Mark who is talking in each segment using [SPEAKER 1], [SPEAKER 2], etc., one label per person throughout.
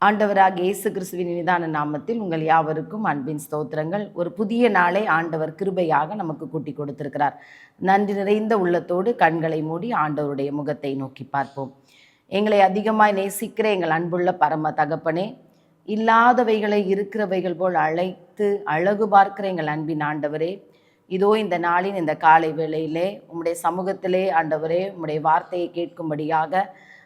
[SPEAKER 1] ஆண்டவராக இயேசு கிறிஸ்துவின் நிதான நாமத்தில் உங்கள் யாவருக்கும் அன்பின் ஸ்தோத்திரங்கள். ஒரு புதிய நாளை ஆண்டவர் கிருபையாக நமக்கு கூட்டி கொடுத்திருக்கிறார். நன்றி நிறைந்த உள்ளத்தோடு கண்களை மூடி ஆண்டவருடைய முகத்தை நோக்கி பார்ப்போம். எங்களை அதிகமாய் நேசிக்கிற எங்கள் அன்புள்ள பரம தகப்பனே, இல்லாதவைகளை இருக்கிறவைகள் போல் அழைத்து அழகு பார்க்கிற எங்கள் அன்பின் ஆண்டவரே, இதோ இந்த நாளின் இந்த காலை வேளையிலே உம்முடைய சமூகத்திலே ஆண்டவரே, உம்முடைய வார்த்தையை கேட்கும்படியாக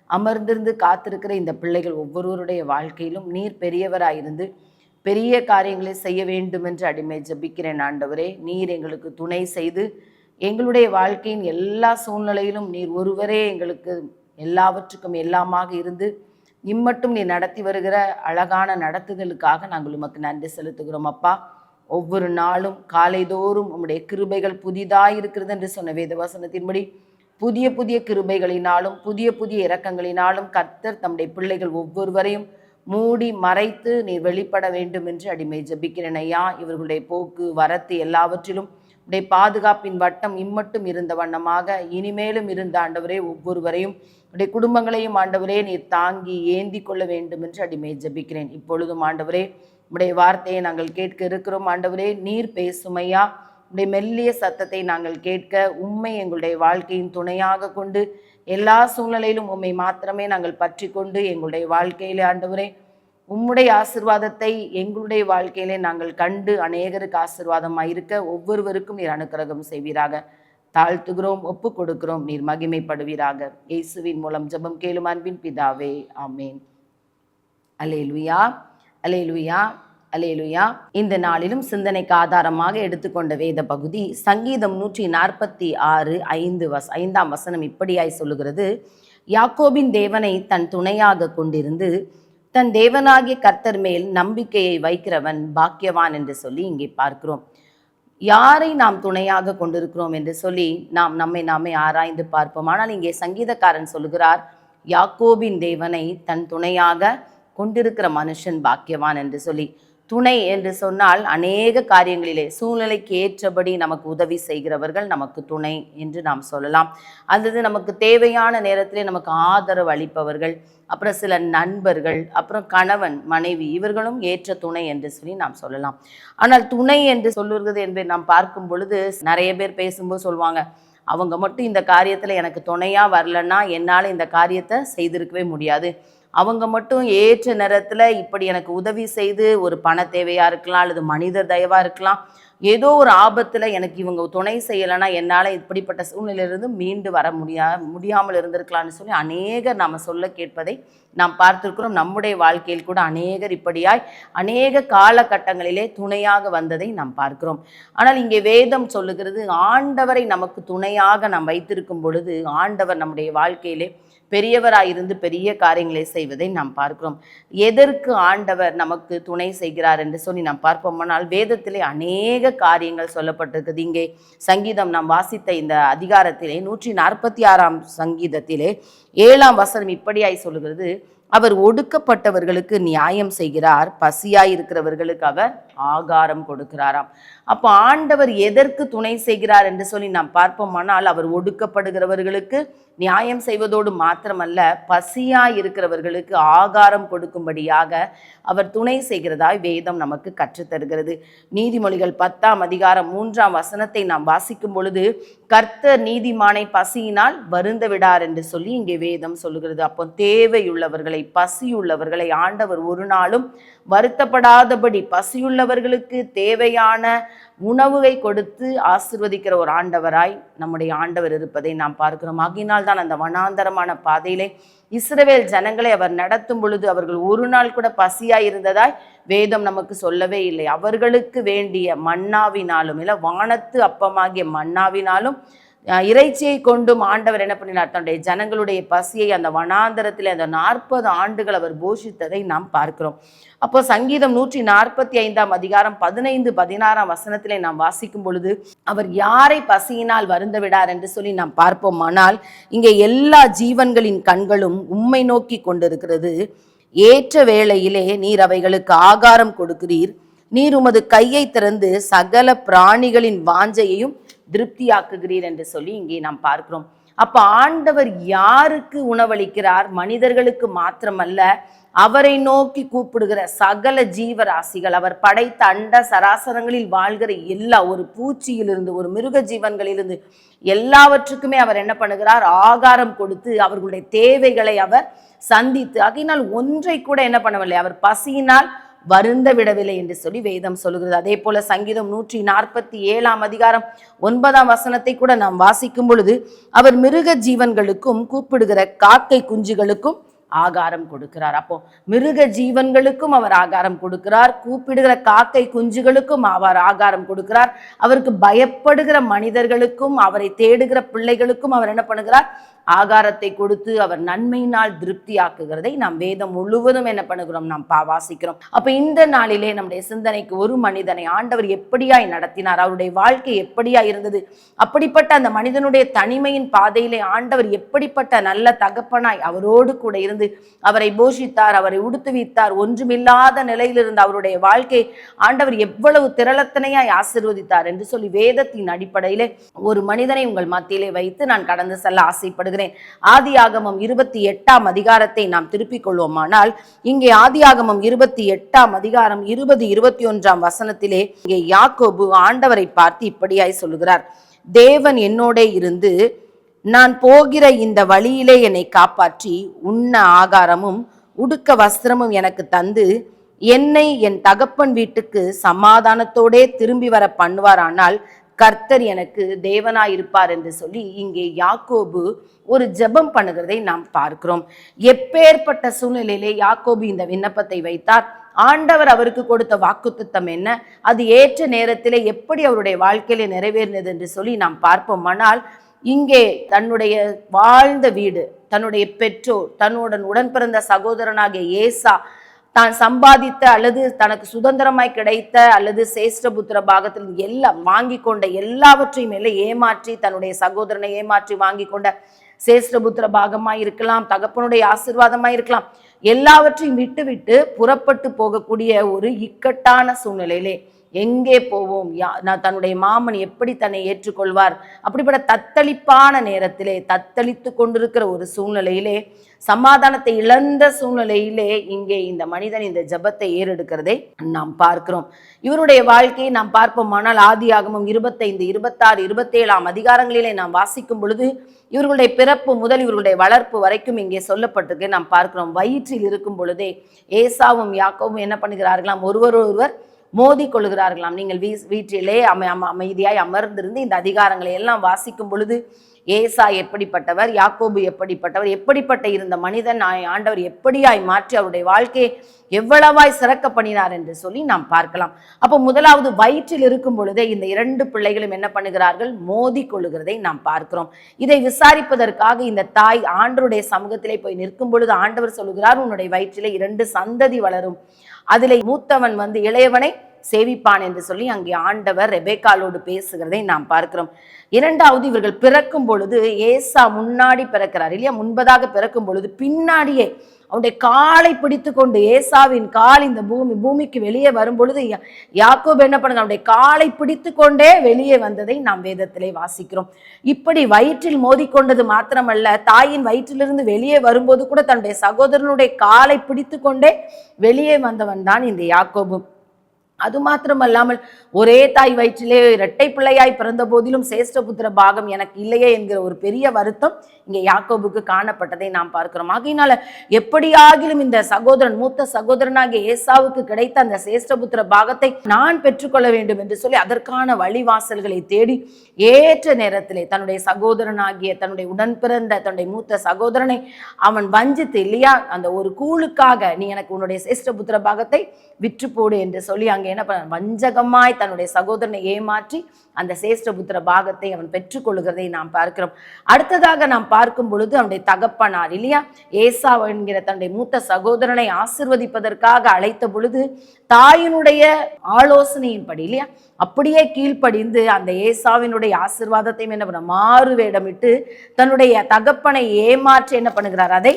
[SPEAKER 1] அமர்ந்திருந்து காத்திருக்கிற இந்த பிள்ளைகள் ஒவ்வொருவருடைய வாழ்க்கையிலும் நீர் பெரியவராயிருந்து பெரிய காரியங்களை செய்ய வேண்டும் என்று அடிமை ஜெபிக்கிறேன். ஆண்டவரே, நீர் எங்களுக்கு துணை செய்து எங்களுடைய வாழ்க்கையின் எல்லா சூழ்நிலையிலும் நீர் ஒருவரே எங்களுக்கு எல்லாவற்றுக்கும் எல்லாமாக இருந்து இம்மட்டும் நீர் நடத்தி வருகிற அழகான நடத்துதலுக்காக நாங்கள் உமக்கு நன்றி செலுத்துகிறோம். அப்பா, ஒவ்வொரு நாளும் காலைதோறும் உம்முடைய கிருபைகள் புதிதாக இருக்கிறது என்று சொன்ன வேத வசனத்தின்படி புதிய புதிய கிருபைகளினாலும் புதிய புதிய இரக்கங்களினாலும் கர்த்தர் தம்முடைய பிள்ளைகள் ஒவ்வொருவரையும் மூடி மறைத்து நீர் வெளிப்பட வேண்டும் என்று அடிமை ஜெபிக்கிறேன். ஐயா, இவர்களுடைய போக்கு வரத்து எல்லாவற்றிலும் உடைய பாதுகாப்பின் வட்டம் இம்மட்டும் இருந்த வண்ணமாக இனிமேலும் இருந்த ஆண்டவரே ஒவ்வொருவரையும் உடைய குடும்பங்களையும் ஆண்டவரே நீர் தாங்கி ஏந்தி கொள்ள வேண்டும் என்று அடிமை ஜெபிக்கிறேன். இப்பொழுதும் ஆண்டவரே உடைய வார்த்தையை நாங்கள் கேட்க இருக்கிறோம். ஆண்டவரே, நீர் பேசுமையா, உடைய மெல்லிய சத்தத்தை நாங்கள் கேட்க உம்மை எங்களுடைய வாழ்க்கையின் துணையாக கொண்டு எல்லா சூழ்நிலையிலும் உம்மை மாத்திரமே நாங்கள் பற்றி கொண்டு எங்களுடைய வாழ்க்கையிலே ஆண்டவரே உம்முடைய ஆசீர்வாதத்தை எங்களுடைய வாழ்க்கையிலே நாங்கள் கண்டு அநேகருக்கு ஆசீர்வாதமாக இருக்க ஒவ்வொருவருக்கும் நீர் அனுக்கிரகம் செய்வீராக. தாழ்த்துகிறோம், ஒப்பு கொடுக்கிறோம், நீர் மகிமைப்படுவீராக. இயேசுவின் மூலம் ஜெபம் கேளும் அன்பின் பிதாவே, ஆமேன். அல்லேலூயா, அல்லேலூயா, அல்லேலூயா. இந்த நாளிலும் சிந்தனைக்கு ஆதாரமாக எடுத்துக்கொண்ட வேத பகுதி சங்கீதம் 146 5ஆம் வசனம் இப்படியாய் சொல்லுகிறது: யாக்கோபின் தேவனை தன் துணையாக கொண்டிருந்து தன் தேவனாகிய கர்த்தர் மேல் நம்பிக்கையை வைக்கிறவன் பாக்கியவான் என்று சொல்லி இங்கே பார்க்கிறோம். யாரை நாம் துணையாக கொண்டிருக்கிறோம் என்று சொல்லி நாம் நம்மை ஆராய்ந்து பார்ப்போம். ஆனால் இங்கே சங்கீதக்காரன் சொல்லுகிறார், யாக்கோபின் தேவனை தன் துணையாக கொண்டிருக்கிற மனுஷன் பாக்கியவான் என்று சொல்லி. துணை என்று சொன்னால் அநேக காரியங்களிலே சூழ்நிலைக்கு ஏற்றபடி நமக்கு உதவி செய்கிறவர்கள் நமக்கு துணை என்று நாம் சொல்லலாம். அல்லது நமக்கு தேவையான நேரத்திலே நமக்கு ஆதரவு அளிப்பவர்கள், அப்புறம் சில நண்பர்கள், அப்புறம் கணவன் மனைவி, இவர்களும் ஏற்ற துணை என்று சொல்லி நாம் சொல்லலாம். ஆனால் துணை என்று சொல்லுகிறது என்பதை நாம் பார்க்கும் பொழுது நிறைய பேர் பேசும்போது சொல்லுவாங்க, அவங்க மட்டும் இந்த காரியத்தில் எனக்கு துணையாக வரலன்னா என்னால் இந்த காரியத்தை செய்திருக்கவே முடியாது, அவங்க மட்டும் ஏற்ற நேரத்தில் இப்படி எனக்கு உதவி செய்து ஒரு பண தேவையாக இருக்கலாம் அல்லது மனித தயவாக இருக்கலாம், ஏதோ ஒரு ஆபத்தில் எனக்கு இவங்க துணை செய்யலைன்னா என்னால் இப்படிப்பட்ட சூழ்நிலையிலிருந்து மீண்டு வர முடியாமல் இருந்திருக்கலாம்னு சொல்லி அநேகர் நாம் சொல்ல கேட்பதை நாம் பார்த்திருக்கிறோம். நம்முடைய வாழ்க்கையில் கூட அநேகர் இப்படியாய் அநேக காலகட்டங்களிலே துணையாக வந்ததை நாம் பார்க்கிறோம். ஆனால் இங்கே வேதம் சொல்லுகிறது, ஆண்டவரை நமக்கு துணையாக நாம் வைத்திருக்கும் பொழுது ஆண்டவர் நம்முடைய வாழ்க்கையிலே பெரியவராயிருந்து பெரிய காரியங்களை செய்வதை நாம் பார்க்கிறோம். எதற்கு ஆண்டவர் நமக்கு துணை செய்கிறார் என்று சொல்லி நாம் பார்ப்போமானால் வேதத்திலே அநேக காரியங்கள் சொல்லப்பட்டிருக்குது. இங்கே சங்கீதம் நாம் வாசித்த இந்த அதிகாரத்திலே 146ஆம் சங்கீதத்திலே 7ஆம் வசனம் இப்படியாய் சொல்லுகிறது: அவர் ஒடுக்கப்பட்டவர்களுக்கு நியாயம் செய்கிறார், பசியாயிருக்கிறவர்களுக்கு அவர் ஆகாரம் கொடுக்கிறாராம். அப்போ ஆண்டவர் எதற்கு துணை செய்கிறார் என்று சொல்லி நாம் பார்ப்போமானால் அவர் ஒடுக்கப்படுகிறவர்களுக்கு நியாயம் செய்வதோடு மாத்திரமல்ல, பசியாயிருக்கிறவர்களுக்கு ஆகாரம் கொடுக்கும்படியாக அவர் துணை செய்கிறதாய் வேதம் நமக்கு கற்றுத்தருகிறது. நீதிமொழிகள் 10ஆம் அதிகாரம் 3ஆம் வசனத்தை நாம் வாசிக்கும் பொழுது கர்த்தர் நீதிமானை பசியினால் வருந்த விடார் என்று சொல்லி இங்கே வேதம் சொல்லுகிறது. அப்போ தேவையுள்ளவர்களை, பசியுள்ளவர்களை ஆண்டவர் ஒரு நாளும் வருத்தப்படாதபடி பசியுள்ளவர்களுக்கு தேவையான உணவுவை கொடுத்து ஆசீர்வதிக்கிற ஒரு ஆண்டவராய் நம்முடைய ஆண்டவர் இருப்பதை நாம் பார்க்கிறோம். ஆகினால் தான் அந்த வனாந்தரமான பாதையிலே இஸ்ரவேல் ஜனங்களை அவர் நடத்தும் பொழுது அவர்கள் ஒரு நாள் கூட பசியாய் இருந்ததாய் வேதம் நமக்கு சொல்லவே இல்லை. அவர்களுக்கு வேண்டிய மன்னாவினாலும் இல்லை, வானத்து அப்பமாகிய மன்னாவினாலும் இறைச்சியை கொண்டும் ஆண்டவர் என்ன பண்ணினார், தன்னுடைய ஜனங்களுடைய பசியை அந்த வனாந்தரத்தில் அந்த 40 ஆண்டுகள் அவர் போஷித்ததை நாம் பார்க்கிறோம். அப்போ சங்கீதம் 145ஆம் அதிகாரம் 15-16ஆம் வசனத்திலே நாம் வாசிக்கும் பொழுது அவர் யாரை பசியினால் வருந்த விடார் என்று சொல்லி நாம் பார்ப்போமானால் இங்கே எல்லா ஜீவன்களின் கண்களும் உம்மை நோக்கி கொண்டிருக்கிறது. ஏற்ற வேளையிலே நீர் அவைகளுக்கு ஆகாரம் கொடுக்கிறீர், நீர் உமது கையை திறந்து சகல பிராணிகளின் வாஞ்சையையும் திருப்தியாக்குகிறீர் என்று சொல்லி இங்கே நாம் பார்க்கிறோம். அப்ப ஆண்டவர் யாருக்கு உணவளிக்கிறார்? மனிதர்களுக்கு மாத்திரமல்ல, அவரை நோக்கி கூப்பிடுகிற சகல ஜீவராசிகள், அவர் படைத்த அண்ட சராசரங்களில் வாழ்கிற எல்லா, ஒரு பூச்சியிலிருந்து ஒரு மிருக ஜீவன்களிலிருந்து எல்லாவற்றுக்குமே அவர் என்ன பண்ணுகிறார்? ஆகாரம் கொடுத்து அவர்களுடைய தேவைகளை அவர் சந்தித்து, ஆகையினால் ஒன்றை கூட என்ன பண்ணவில்லை, அவர் பசியினால் வருந்த விடவில்லை என்று சொல்லி வேதம் சொல்லுகிறது. அதே போல சங்கீதம் 147 9 கூட நாம் வாசிக்கும் பொழுது, அவர் மிருக ஜீவன்களுக்கும் கூப்பிடுகிற காக்கை குஞ்சுகளுக்கும் ஆகாரம் கொடுக்கிறார். அப்போ மிருக ஜீவன்களுக்கும் அவர் ஆகாரம் கொடுக்கிறார், கூப்பிடுகிற காக்கை குஞ்சுகளுக்கும் அவர் ஆகாரம் கொடுக்கிறார், அவருக்கு பயப்படுகிற மனிதர்களுக்கும் அவரை தேடுகிற பிள்ளைகளுக்கும் அவர் என்ன பண்ணுகிறார்? ஆகாரத்தை கொடுத்து அவர் நன்மையினால் திருப்தி ஆக்குகிறதை நாம் வேதம் முழுவதும் என்ன பண்ணுகிறோம்? நாம் வாசிக்கிறோம். அப்ப இந்த நாளிலே நம்முடைய சிந்தனைக்கு ஒரு மனிதனை ஆண்டவர் எப்படியாய் நடத்தினார், அவருடைய வாழ்க்கை எப்படியாய் இருந்தது, அப்படிப்பட்ட அந்த மனிதனுடைய தனிமையின் பாதையிலே ஆண்டவர் எப்படிப்பட்ட நல்ல தகப்பனாய் அவரோடு கூட இருந்து அவரை போஷித்தார், அவரை உடுத்துவித்தார், ஒன்றுமில்லாத நிலையிலிருந்து அவருடைய வாழ்க்கை ஆண்டவர் எவ்வளவு திரளத்தனையாய் ஆசீர்வதித்தார் என்று சொல்லி வேதத்தின் அடிப்படையிலே ஒரு மனிதனை உங்கள் மத்தியிலே வைத்து நான் கடந்து செல்ல ஆசைப்படுகிறேன். ஆதியாகமம் 28 நாம் திருப்பிக் கொள்வோமானால், இங்கே ஆதியாகமம் 28 20 21 இங்கே யாக்கோபு ஆண்டவரை பார்த்து இப்படியாய் சொல்லுகிறார்: தேவன் என்னோடே இருந்து நான் போகிற இந்த வழியிலே என்னை காப்பாற்றி உண்ண ஆகாரமும் உடுக்க வஸ்திரமும் எனக்கு தந்து என்னை என் தகப்பன் வீட்டுக்கு சமாதானத்தோடே திரும்பி வர பண்ணுவாரானால் கர்த்தர் எனக்கு தேவனாயிருப்பார் என்று சொல்லி இங்கே யாக்கோபு ஒரு ஜெபம் பண்ணுகிறதை நாம் பார்க்கிறோம். எப்பேற்பட்ட சூழ்நிலையிலே யாக்கோபு இந்த விண்ணப்பத்தை வைத்தார், ஆண்டவர் அவருக்கு கொடுத்த வாக்குத்தத்தம் என்ன, அது ஏற்ற நேரத்திலே எப்படி அவருடைய வாழ்க்கையிலே நிறைவேறினது என்று சொல்லி நாம் பார்ப்போமானால், இங்கே தன்னுடைய வாழ்ந்த வீடு, தன்னுடைய பெற்றோர், தன்னுடன் உடன் பிறந்த சகோதரனாகிய ஏசா, தான் சம்பாதித்த அல்லது தனக்கு சுதந்திரமாய் கிடைத்த அல்லது சேஷ்டபுத்திர பாகத்தில் எல்லாம் வாங்கி கொண்ட எல்லாவற்றையும் ஏமாற்றி, தன்னுடைய சகோதரனை ஏமாற்றி வாங்கி கொண்ட சேஷ்டபுத்திர பாகமாய் இருக்கலாம், தகப்பனுடைய ஆசீர்வாதமாய் இருக்கலாம், எல்லாவற்றையும் விட்டு புறப்பட்டு போகக்கூடிய ஒரு இக்கட்டான சூழ்நிலையிலே எங்கே போவோம், நான் தன்னுடைய மாமன் எப்படி தன்னை ஏற்றுக்கொள்வார், அப்படிப்பட்ட தத்தளிப்பான நேரத்திலே, தத்தளித்து கொண்டிருக்கிற ஒரு சூழ்நிலையிலே, சமாதானத்தை இழந்த சூழ்நிலையிலே இங்கே இந்த மனிதன் இந்த ஜெபத்தை ஏறெடுக்கிறதை நாம் பார்க்கிறோம். இவருடைய வாழ்க்கையை நாம் பார்ப்போமானால் ஆதியாகமம் 25 26 27 நாம் வாசிக்கும் பொழுது இவர்களுடைய பிறப்பு முதல் இவர்களுடைய வளர்ப்பு வரைக்கும் இங்கே சொல்லப்பட்டிருக்கு நாம் பார்க்கிறோம். வயிற்றில் இருக்கும் பொழுதே ஏசாவும் யாக்கோவும் என்ன பண்ணுகிறார்களாம்? ஒருவர் மோதி கொள்ளுகிறார்களாம். நீங்கள் வீட்டிலே அமைதியாய் அமர்ந்திருந்து இந்த அதிகாரங்களை எல்லாம் வாசிக்கும் பொழுது ஏசா எப்படிப்பட்டவர், யாக்கோபு எப்படிப்பட்டவர், எப்படிப்பட்ட இருந்த மனிதன் ஆண்டவர் எப்படியாய் மாற்றி அவருடைய வாழ்க்கையை எவ்வளவாய் சிறக்க பண்ணினார் என்று சொல்லி நாம் பார்க்கலாம். அப்போ முதலாவது வயிற்றில் இருக்கும் பொழுதே இந்த 2 பிள்ளைகளும் என்ன பண்ணுகிறார்கள்? மோதி கொள்ளுகிறதை நாம் பார்க்கிறோம். இதை விசாரிப்பதற்காக இந்த தாய் ஆண்டவருடைய சமூகத்திலே போய் நிற்கும் பொழுது ஆண்டவர் சொல்லுகிறார், உன்னுடைய வயிற்றிலே 2 சந்ததி வளரும், அதிலே மூத்தவன் இளையவனை சேவிப்பான் என்று சொல்லி அங்கே ஆண்டவர் ரெபேக்காலோடு பேசுகிறதை நாம் பார்க்கிறோம். இரண்டாவது, இவர்கள் பிறக்கும் பொழுது ஏசா முன்னாடி பிறக்கிறார் இல்லையா? முன்பதாக பிறக்கும் பொழுது பின்னாடியே அவனுடைய காலை பிடித்து கொண்டு ஏசாவின் கால் இந்த பூமிக்கு வெளியே வரும் பொழுது யாக்கோபு என்ன பண்ணுங்க? அவனுடைய காலை பிடித்து கொண்டே வெளியே வந்ததை நாம் வேதத்திலே வாசிக்கிறோம். இப்படி வயிற்றில் மோதிக்கொண்டது மாத்திரமல்ல, தாயின் வயிற்றிலிருந்து வெளியே வரும்போது கூட தன்னுடைய சகோதரனுடைய காலை பிடித்து கொண்டே வெளியே வந்தவன் தான் இந்த யாக்கோபு. அது மாத்திரமல்லாமல் ஒரே தாய் வயிற்றிலே இரட்டை பிள்ளையாய் பிறந்த போதிலும் சேஷ்டபுத்திர பாகம் எனக்கு இல்லையே என்கிற ஒரு பெரிய வருத்தம் இங்கே யாக்கோபுக்கு காணப்பட்டதை நாம் பார்க்கிறோம். ஆகையினால எப்படியாகிலும் இந்த சகோதரன், மூத்த சகோதரனாகிய ஏசாவுக்கு கிடைத்த அந்த சேஷ்டபுத்திர பாகத்தை நான் பெற்றுக்கொள்ள வேண்டும் என்று சொல்லி அதற்கான வழிவாசல்களை தேடி ஏற்ற நேரத்திலே தன்னுடைய சகோதரனாகிய தன்னுடைய உடன் பிறந்த தன்னுடைய மூத்த சகோதரனை அவன் வஞ்சித்து இல்லையா, அந்த ஒரு கூழுக்காக நீ எனக்கு உன்னுடைய சேஷ்டபுத்திர பாகத்தை விற்று போடு என்று சொல்லி அங்கே என்ன பண்ண வஞ்சகமாய் தன்னுடைய சகோதரனை ஏமாற்றி அந்த சேஷ்டபுத்திர பாகத்தை அவன் பெற்றுக்கொள்கிறதை நாம் பார்க்கிறோம். அடுத்ததாக நாம் பார்க்கும் பொழுது அவனுடைய தகப்பனார் இல்லையா, ஏசா என்கிற தன்னுடைய மூத்த சகோதரனை ஆசிர்வதிப்பதற்காக அழைத்த பொழுது தாயினுடைய ஆலோசனையின்படி இல்லையா அப்படியே கீழ்ப்படிந்து அந்த ஏசாவினுடைய ஆசீர்வாதத்தை என்ன பண்ண மாறு வேடமிட்டு தன்னுடைய தகப்பனை ஏமாற்றி என்ன பண்ணுகிறார்? அதை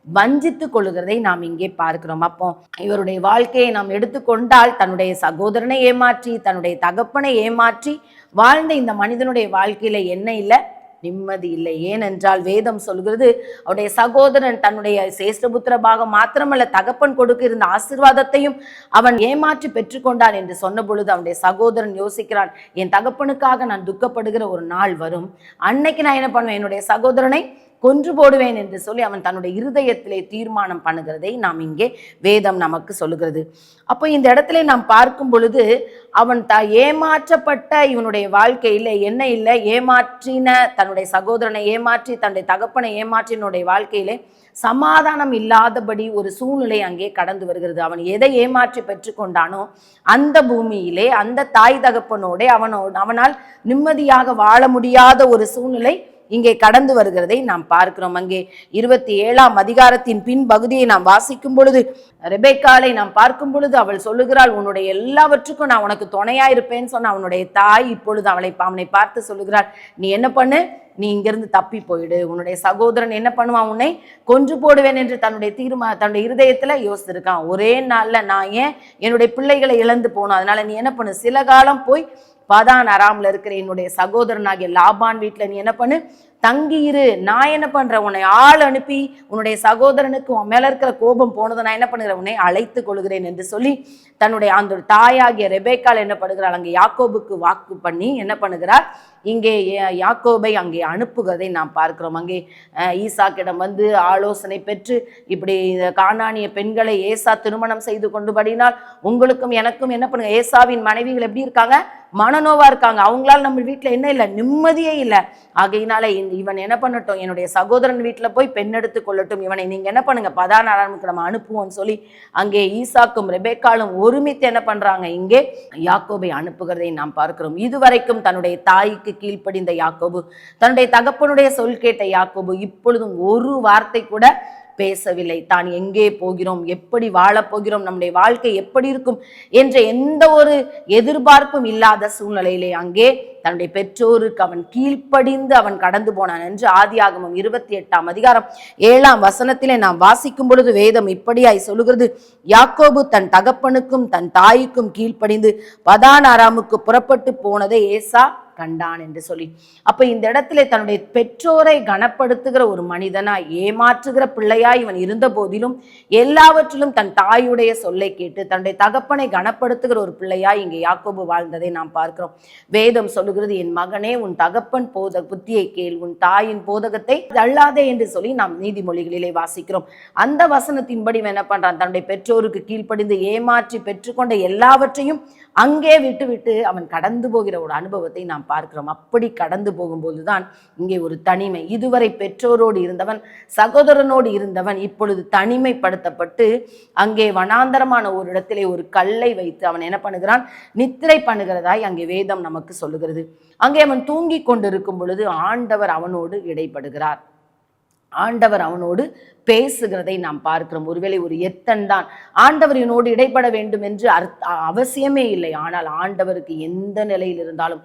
[SPEAKER 1] வஞ்சித்து கொள்ளுகிறதை நாம் இங்கே பார்க்கிறோம். அப்போ இவருடைய வாழ்க்கையை நாம் எடுத்துக்கொண்டால் தன்னுடைய சகோதரனை ஏமாற்றி தன்னுடைய தகப்பனை ஏமாற்றி வாழ்ந்த இந்த மனிதனுடைய வாழ்க்கையில என்ன இல்லை? நிம்மதி இல்லை. ஏனென்றால் வேதம் சொல்கிறது, அவருடைய சகோதரன் தன்னுடைய சேஷ்டபுத்திர பாகம் மாத்திரமல்ல, தகப்பன் கொடுக்க இருந்த ஆசீர்வாதத்தையும் அவன் ஏமாற்றி பெற்றுக்கொண்டான் என்று சொன்ன பொழுது அவனுடைய சகோதரன் யோசிக்கிறான், என் தகப்பனுக்காக நான் துக்கப்படுகிற ஒரு நாள் வரும், அன்னைக்கு நான் என்ன பண்ணுவேன், என்னுடைய சகோதரனை கொன்று போடுவேன் என்று சொல்லி அவன் தன்னுடைய இருதயத்திலே தீர்மானம் பண்ணுகிறதை நாம் இங்கே வேதம் நமக்கு சொல்லுகிறது. அப்போ இந்த இடத்துல நாம் பார்க்கும் பொழுது அவன் ஏமாற்றப்பட்ட இவனுடைய வாழ்க்கையில என்ன இல்லை, ஏமாற்றின தன்னுடைய சகோதரனை ஏமாற்றி தன்னுடைய தகப்பனை ஏமாற்றினுடைய வாழ்க்கையிலே சமாதானம் இல்லாதபடி ஒரு சூழ்நிலை அங்கே கடந்து வருகிறது. அவன் எதை ஏமாற்றி பெற்றுக்கொண்டானோ அந்த பூமியிலே அந்த தாய் தகப்பனோட அவனால் நிம்மதியாக வாழ முடியாத ஒரு சூழ்நிலை இங்கே கடந்து வருகிறதை நாம் பார்க்கிறோம். அங்கே 27ஆம் அதிகாரத்தின் பின் பகுதியை நாம் வாசிக்கும் பொழுது ரெபெக்காளை நாம் பார்க்கும் பொழுது அவள் சொல்லுகிறாள், உன்னுடைய எல்லாவற்றுக்கும் நான் உனக்கு துணையா இருப்பேன்னு சொன்ன அவனுடைய தாய் இப்பொழுது அவனை பார்த்து சொல்லுகிறாள், நீ என்ன பண்ணு, நீ இங்கிருந்து தப்பி போயிடு, உன்னுடைய சகோதரன் என்ன பண்ணுவான், உன்னை கொன்று போடுவேன் என்று தன்னுடைய இருதயத்துல யோசிச்சிருக்கான். ஒரே நாள்ல நான் ஏன் என்னுடைய பிள்ளைகளை இழந்து போனோம், அதனால நீ என்ன பண்ணு, சில காலம் போய் பாதான் அராம்ல இருக்கிற என்னுடைய சகோதரனாகிய லாபான் வீட்டுல நீ என்ன பண்ணு, தங்கியிரு, நான் என்ன பண்றேன், உன்னை ஆள் அனுப்பி உன்னுடைய சகோதரனுக்கு உன் மேல இருக்கிற கோபம் போனதை நான் என்ன பண்ணுகிறேன், உன்னை அழைத்து கொள்கிறேன் என்று சொல்லி தன்னுடைய அந்த தாயாகிய ரெபெக்காள் என்ன பண்ணுகிறாள், அங்கே யாக்கோபுக்கு வாக்கு பண்ணி என்ன பண்ணுகிறார், இங்கே யாக்கோபை அங்கே அனுப்புகிறதை நாம் பார்க்கிறோம். அங்கே ஈசாக்கிடம் வந்து ஆலோசனை பெற்று இப்படி கானானிய பெண்களை ஏசா திருமணம் செய்து கொண்டுபடினால் உங்களுக்கும் எனக்கும் என்ன பண்ணுங்க, ஏசாவின் மனைவிகள் எப்படி இருக்காங்க, மனநோவா இருக்காங்க, அவங்களால நம்ம வீட்டுல என்ன இல்லை, நிம்மதியே இல்லை. ஆகையினால இவன் என்ன பண்ணட்டும், என்னுடைய சகோதரன் வீட்டுல போய் பெண் எடுத்து கொள்ளட்டும், இவனை நீங்க என்ன பண்ணுங்க, பதான் அராமுக்கு நம்ம அனுப்புவோம்னு சொல்லி அங்கே ஈசாக்கும் ரெபெக்காளும் ஒருமித்து என்ன பண்றாங்க, இங்கே யாக்கோபை அனுப்புகிறதை நாம் பார்க்கிறோம். இதுவரைக்கும் தன்னுடைய தாய்க்கு கீழ்ப்படிந்த யாக்கோபு, தன்னுடைய தகப்பனுடைய சொல் கேட்ட யாக்கோபு இப்பொழுதும் ஒரு வார்த்தை கூட பேசவில்லை. தான் எங்கே போகிறோம், எப்படி வாழப் போகிறோம், நம்முடைய வாழ்க்கை எப்படி இருக்கும் என்ற எந்த ஒரு எதிர்பார்ப்பும் இல்லாத சூழ்நிலையிலே அங்கே தன்னுடைய பெற்றோருக்கு அவன் கீழ்ப்படிந்து அவன் கடந்து போனான் என்று ஆதியாகமம் 28ஆம் அதிகாரம் 7ஆம் வசனத்திலே நாம் வாசிக்கும் பொழுது வேதம் இப்படியாய் சொல்லுகிறது, யாக்கோபு தன் தகப்பனுக்கும் தன் தாய்க்கும் கீழ்ப்படிந்து பதான் அராமுக்கு புறப்பட்டு போனதை ஏசா கண்டான் என்று சொல்லி. அப்ப இந்த இடத்துல தன்னுடைய பெற்றோரை கனப்படுத்துகிற ஒரு மனிதனா, ஏமாற்றுகிற பிள்ளையா இவன் இருந்த போதிலும் எல்லாவற்றிலும் தன் தாயுடைய சொல்லை கேட்டு தன்னுடைய தகப்பனை கனப்படுத்துகிற ஒரு பிள்ளையா இங்கே யாக்கோபு வாழ்ந்ததை நாம் பார்க்கிறோம். வேதம் சொல்லுகிறது, என் மகனே உன் தகப்பன் புத்தியை கேள், உன் தாயின் போதகத்தை தள்ளாதே என்று சொல்லி நாம் நீதிமொழிகளிலே வாசிக்கிறோம். அந்த வசனத்தின்படி என்ன பண்றான், தன்னுடைய பெற்றோருக்கு கீழ்ப்படிந்து ஏமாற்றி பெற்றுக்கொண்ட எல்லாவற்றையும் அங்கே விட்டு அவன் கடந்து போகிற ஒரு அனுபவத்தை நாம் பார்க்கிறோம். அப்படி கடந்து போகும்போதுதான் இங்கே ஒரு தனிமை. இதுவரை பெற்றோரோடு இருந்தவன், சகோதரனோடு இருந்தவன் இப்பொழுது தனிமைப்படுத்தப்பட்டு அங்கே வனாந்தரமான ஒரு இடத்திலே ஒரு கல்லை வைத்து அவன் என்ன பண்ணுகிறான், நித்திரை பண்ணுகிறதாய் அங்கே வேதம் நமக்கு சொல்லுகிறது. அங்கே அவன் தூங்கி கொண்டிருக்கும் பொழுது ஆண்டவர் அவனோடு இடைப்படுகிறார். ஆண்டவர் அவனோடு பேசுகிறதை நாம் பார்க்கிறோம். ஒருவேளை ஒரு எத்தன் தான் ஆண்டவர் இவனோடு இடைப்பட வேண்டும் என்று அவசியமே இல்லை. ஆனால் ஆண்டவருக்கு எந்த நிலையில் இருந்தாலும்,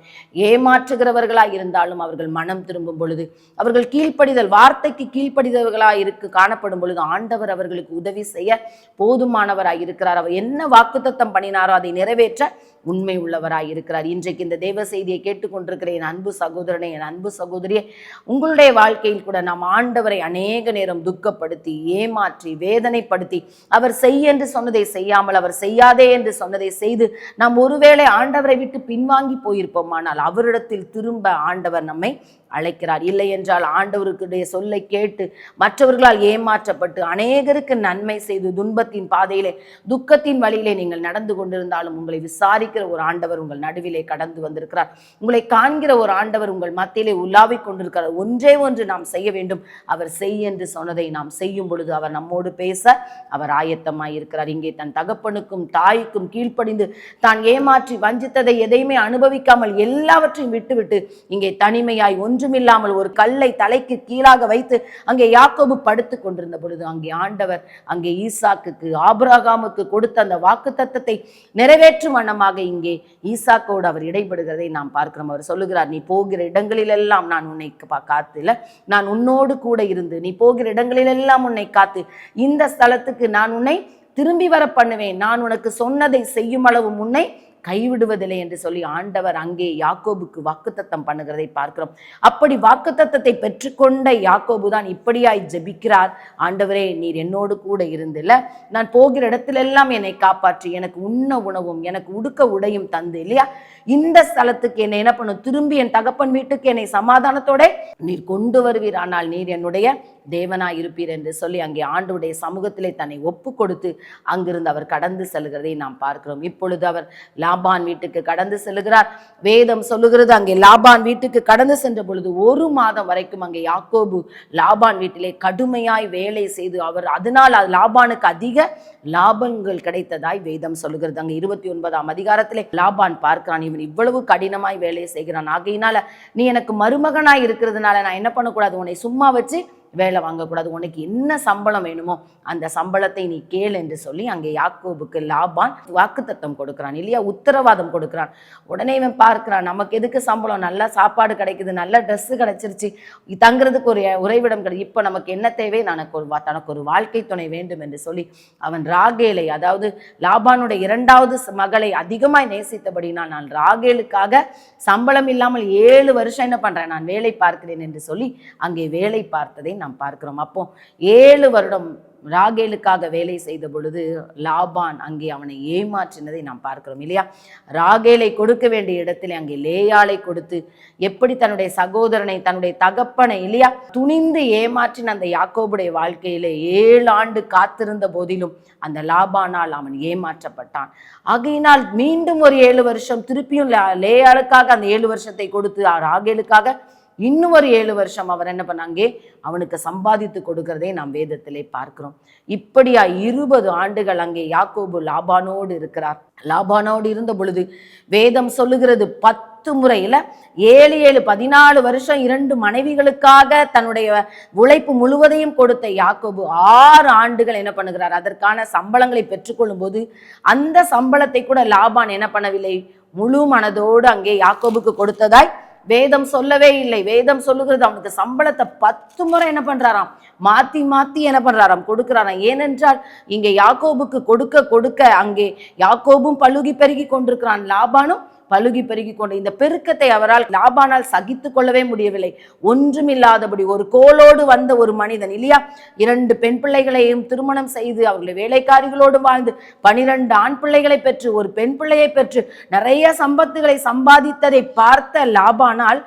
[SPEAKER 1] ஏமாற்றுகிறவர்களாய் இருந்தாலும் அவர்கள் மனம் திரும்பும் பொழுது, அவர்கள் கீழ்ப்படிதல், வார்த்தைக்கு கீழ்ப்படிதவர்களாய் காணப்படும் பொழுது ஆண்டவர் அவர்களுக்கு உதவி செய்ய போதுமானவராய் இருக்கிறார். அவர் என்ன வாக்குத்தத்தம் பண்ணினாரோ அதை நிறைவேற்ற உண்மை உள்ளவராய் இருக்கிறார். இன்றைக்கு இந்த தேவ செய்தியை கேட்டுக்கொண்டிருக்கிற என் அன்பு சகோதரனே, என் அன்பு சகோதரியே, உங்களுடைய வாழ்க்கையில் கூட நாம் ஆண்டவரை அநேக நேரம் துக்கப்படுத்தி, ஏமாற்றி, வேதனைப்படுத்தி, அவர் செய் என்று சொன்னதை செய்யாமல், அவர் செய்யாதே என்று சொன்னதை செய்து நாம் ஒருவேளை ஆண்டவரை விட்டு பின்வாங்கி போயிருப்போமானால் அவரிடத்தில் திரும்ப ஆண்டவர் நம்மை அழைக்கிறார். இல்லை என்றால் ஆண்டவருக்குடைய சொல்லை கேட்டு மற்றவர்களால் ஏமாற்றப்பட்டு அநேகருக்கு நன்மை செய்து துன்பத்தின் பாதையிலே, துக்கத்தின் வழியிலே நீங்கள் நடந்து கொண்டிருந்தாலும் உங்களை விசாரிக்கிற ஒரு ஆண்டவர் உங்கள் நடுவிலே கடந்து வந்திருக்கிறார். உங்களை காண்கிற ஒரு ஆண்டவர் உங்கள் மத்தியிலே உலாவிக் கொண்டிருக்கிறார். ஒன்றே ஒன்று நாம் செய்ய வேண்டும், அவர் செய் என்று சொன்னதை நாம் செய்யும் பொழுது அவர் நம்மோடு பேச அவர் ஆயத்தமாய் இருக்கிறார். இங்கே தன் தகப்பனுக்கும் தாய்க்கும் கீழ்ப்படிந்து தான் ஏமாற்றி வஞ்சித்ததை எதையுமே அனுபவிக்காமல் எல்லாவற்றையும் விட்டுவிட்டு இங்கே தனிமையாய் ஒன்றுமில்லாமல் ஒரு கல்லை தலைக்கு கீழாக வைத்து அங்கே யாக்கோபு படுத்து கொண்டிருந்த பொழுது அங்கே ஆண்டவர் அங்கே ஈசாக்குக்கு, ஆபிரகாமுக்கு கொடுத்த அந்த வாக்குத்தத்தத்தை நிறைவேற்றும் வண்ணமாக இங்கே ஈசாக்கோடு அவர் இடைபடுகிறதை நாம் பார்க்கிறோம். அவர் சொல்லுகிறார், நீ போகிற இடங்களிலெல்லாம் நான் உன்னை காத்துல, நான் உன்னோடு கூட இருந்து நீ போகிற இடங்களிலெல்லாம் உன்னை காத்து இந்த ஸ்தலத்துக்கு நான் உன்னை திரும்பி வர பண்ணுவேன், நான் உனக்கு சொன்னதை செய்யும் அளவு உன்னை கைவிடுவதில்லை என்று சொல்லி ஆண்டவர் அங்கே யாக்கோபுக்கு வாக்குத்தத்தம் பண்ணுகிறதை பார்க்கிறோம். அப்படி வாக்குத்தத்தத்தை பெற்றுக்கொண்ட யாக்கோபு தான் இப்படியாய் ஜெபிக்கிறார், ஆண்டவரே நீர் என்னோடு கூட இருந்தில்ல, நான் போகிற இடத்திலெல்லாம் என்னை காப்பாற்றி எனக்கு உண்ண உணவும் எனக்கு உடுக்க உடையும் தந்து இல்லையா, இந்த ஸ்தலத்துக்கு என்னை என்ன பண்ணும், திரும்பி என் தகப்பன் வீட்டுக்கு என்னை சமாதானத்தோட நீர் கொண்டு வருவீர், ஆனால் நீர் என்னுடைய தேவனாய் இருப்பீர் என்று சொல்லி அங்கே ஆண்டவருடைய சமூகத்திலே தன்னை ஒப்பு கொடுத்து அங்கிருந்து அவர் கடந்து செல்கிறதை நாம் பார்க்கிறோம். இப்பொழுது அவர் லாபான் வீட்டுக்கு கடந்து செல்கிறார். வேதம் சொல்லுகிறது, அங்கே லாபான் வீட்டுக்கு கடந்து சென்ற பொழுது 1 மாதம் வரைக்கும் அங்கே யாக்கோபு லாபான் வீட்டிலே கடுமையாய் வேலை செய்து அதனால் லாபானுக்கு அதிக லாபங்கள் கிடைத்ததாய் வேதம் சொல்லுகிறது. அங்கே 29ஆம் அதிகாரத்திலே லாபான் பார்க்கிறான், இவன் இவ்வளவு கடினமாய் வேலை செய்கிறான், ஆகையினால நீ எனக்கு மருமகனாய் இருக்கிறதுனால நான் என்ன பண்ணக்கூடாது, உன்னை சும்மா வச்சு வேலை வாங்கக்கூடாது, உனக்கு என்ன சம்பளம் வேணுமோ அந்த சம்பளத்தை நீ கேள் என்று சொல்லி அங்கே யாக்கோபுக்கு லாபான் வாக்குத்தத்தம் கொடுக்கிறான் இல்லையா, உத்தரவாதம் கொடுக்கிறான். உடனே இவன் பார்க்கிறான், நமக்கு எதுக்கு சம்பளம், நல்லா சாப்பாடு கிடைக்குது, நல்ல ட்ரெஸ் கிடைச்சிருச்சு, தங்குறதுக்கு ஒரு உறைவிடம் கிடைக்கும், இப்போ நமக்கு என்ன தேவை, தனக்கு ஒரு வாழ்க்கை துணை வேண்டும் என்று சொல்லி அவன் ராகேலை, அதாவது லாபானுடைய 2வது மகளை அதிகமாய் நேசித்தபடினால் நான் ராகேலுக்காக சம்பளம் இல்லாமல் 7 வருஷம் என்ன பண்றேன், நான் வேலை பார்க்கிறேன் என்று சொல்லி அங்கே வேலை பார்த்ததை நாம் பார்க்கிறோம். அப்போ 7 வருடம் ராகேலுக்காக வேலை செய்த பொழுது லாபான் அங்கே அவனை ஏமாற்றினதை நாம் பார்க்கிறோம் இல்லையா. ராகேலை கொடுக்க வேண்டிய இடத்திலே அங்கே லேயாளை கொடுத்து எப்படி தன்னுடைய சகோதரனை தன்னுடைய தகப்பனை இல்லையா துணிந்து ஏமாற்றின அந்த யாக்கோபுடைய வாழ்க்கையிலே 7 ஆண்டு காத்திருந்த போதிலும் அந்த லாபானால் அவன் ஏமாற்றப்பட்டான். ஆகையினால் மீண்டும் ஒரு 7 வருஷம் திருப்பியும் லேயாளுக்காக அந்த 7 வருஷத்தை கொடுத்து ராகேலுக்காக இன்னும் ஒரு 7 வருஷம் அவர் என்ன பண்ணாங்க, அவனுக்கு சம்பாதித்து கொடுக்கிறதை நாம் வேதத்திலே பார்க்கிறோம். இப்படியா 20 ஆண்டுகள் அங்கே யாக்கோபு லாபானோடு இருக்கிறார். லாபானோடு இருந்த பொழுது வேதம் சொல்லுகிறது 10 முறையில 7 14 வருஷம் 2 மனைவிகளுக்காக தன்னுடைய உழைப்பு முழுவதையும் கொடுத்த யாக்கோபு 6 ஆண்டுகள் என்ன பண்ணுகிறார், அதற்கான சம்பளங்களை பெற்றுக்கொள்ளும் போது அந்த சம்பளத்தை கூட லாபான் என்ன பண்ணவில்லை, முழு மனதோடு அங்கே யாக்கோபுக்கு கொடுத்ததாய் வேதம் சொல்லவே இல்லை. வேதம் சொல்லுகிறது அவனுக்கு சம்பளத்தை 10 முறை என்ன பண்றாராம், மாத்தி மாத்தி என்ன பண்றாராம், கொடுக்கிறாராம். ஏனென்றால் இங்கே யாக்கோபுக்கு கொடுக்க கொடுக்க அங்கே யாக்கோபும் பலுகி பெருகி கொண்டிருக்கிறான், லாபானும் பலுகி பெருகி கொண்டு இந்த பெருக்கத்தை அவரால் லாபானால் சகித்து கொள்ளவே முடியவில்லை. ஒன்றுமில்லாதபடி ஒரு கோலோடு வந்த ஒரு மனிதன் இல்லையா, 2 பெண் பிள்ளைகளையும் திருமணம் செய்து அவர்களை வேலைக்காரிகளோடு வாழ்ந்து 12 ஆண் பிள்ளைகளை பெற்று ஒரு பெண் பிள்ளையை பெற்று நிறைய சம்பத்துகளை சம்பாதித்ததை பார்த்த லாபானால்